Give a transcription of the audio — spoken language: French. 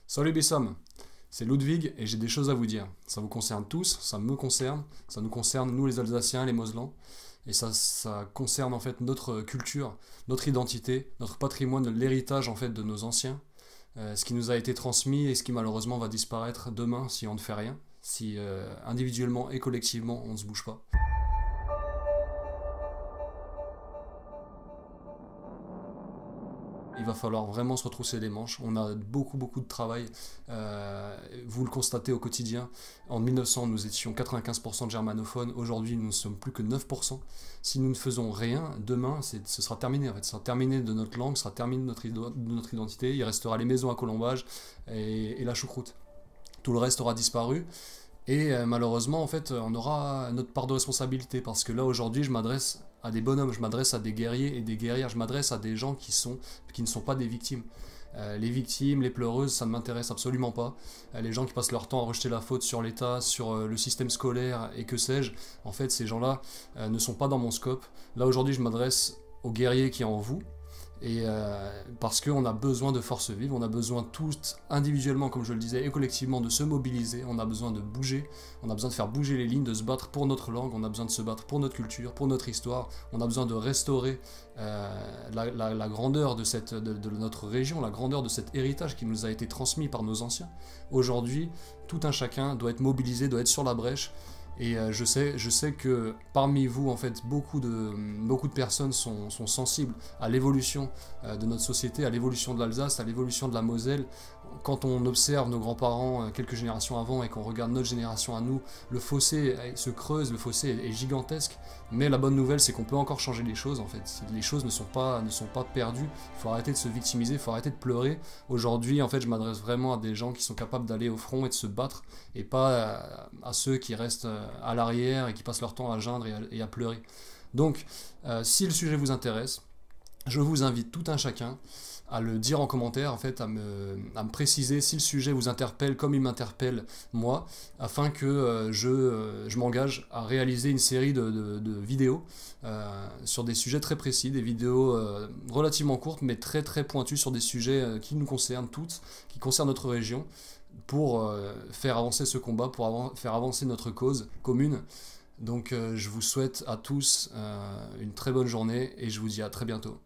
Salut Bessam, c'est Ludwig et j'ai des choses à vous dire. Ça vous concerne tous, ça me concerne, ça nous concerne nous les Alsaciens, les Mosellans, et ça concerne en fait notre culture, notre identité, notre patrimoine, l'héritage en fait de nos anciens, ce qui nous a été transmis et ce qui malheureusement va disparaître demain si on ne fait rien, si individuellement et collectivement on ne se bouge pas. Il va falloir vraiment se retrousser les manches. On a beaucoup de travail. Vous le constatez au quotidien. En 1900, nous étions 95% de germanophones. Aujourd'hui, nous ne sommes plus que 9%. Si nous ne faisons rien, demain, ce sera terminé. En fait. Ce sera terminé de notre langue, ce sera terminé de notre identité. Il restera les maisons à colombage et la choucroute. Tout le reste aura disparu. Et malheureusement, en fait, on aura notre part de responsabilité parce que là, aujourd'hui, je m'adresse à des bonhommes, je m'adresse à des guerriers et des guerrières, je m'adresse à des gens qui ne sont pas des victimes. Les victimes, les pleureuses, ça ne m'intéresse absolument pas. Les gens qui passent leur temps à rejeter la faute sur l'État, sur le système scolaire et que sais-je, en fait, ces gens-là ne sont pas dans mon scope. Là, aujourd'hui, je m'adresse aux guerriers qui sont en vous. Et parce qu'on a besoin de force vive, on a besoin tous individuellement, comme je le disais, et collectivement de se mobiliser, on a besoin de bouger, on a besoin de faire bouger les lignes, de se battre pour notre langue, on a besoin de se battre pour notre culture, pour notre histoire, on a besoin de restaurer la grandeur de notre région, la grandeur de cet héritage qui nous a été transmis par nos anciens. Aujourd'hui, tout un chacun doit être mobilisé, doit être sur la brèche. Et je sais que parmi vous, en fait, beaucoup de personnes sont sensibles à l'évolution de notre société, à l'évolution de l'Alsace, à l'évolution de la Moselle. Quand on observe nos grands-parents quelques générations avant et qu'on regarde notre génération à nous, le fossé se creuse, le fossé est gigantesque. Mais la bonne nouvelle, c'est qu'on peut encore changer les choses, en fait. Les choses ne sont pas perdues. Il faut arrêter de se victimiser, il faut arrêter de pleurer. Aujourd'hui, en fait, je m'adresse vraiment à des gens qui sont capables d'aller au front et de se battre, et pas à ceux qui restent à l'arrière et qui passent leur temps à geindre et à pleurer. Donc, si le sujet vous intéresse, je vous invite tout un chacun à le dire en commentaire, en fait, à me préciser si le sujet vous interpelle comme il m'interpelle moi, afin que je m'engage à réaliser une série de vidéos sur des sujets très précis, des vidéos relativement courtes mais très pointues sur des sujets qui nous concernent toutes, qui concernent notre région, pour faire avancer ce combat, pour faire avancer notre cause commune. Donc je vous souhaite à tous une très bonne journée et je vous dis à très bientôt.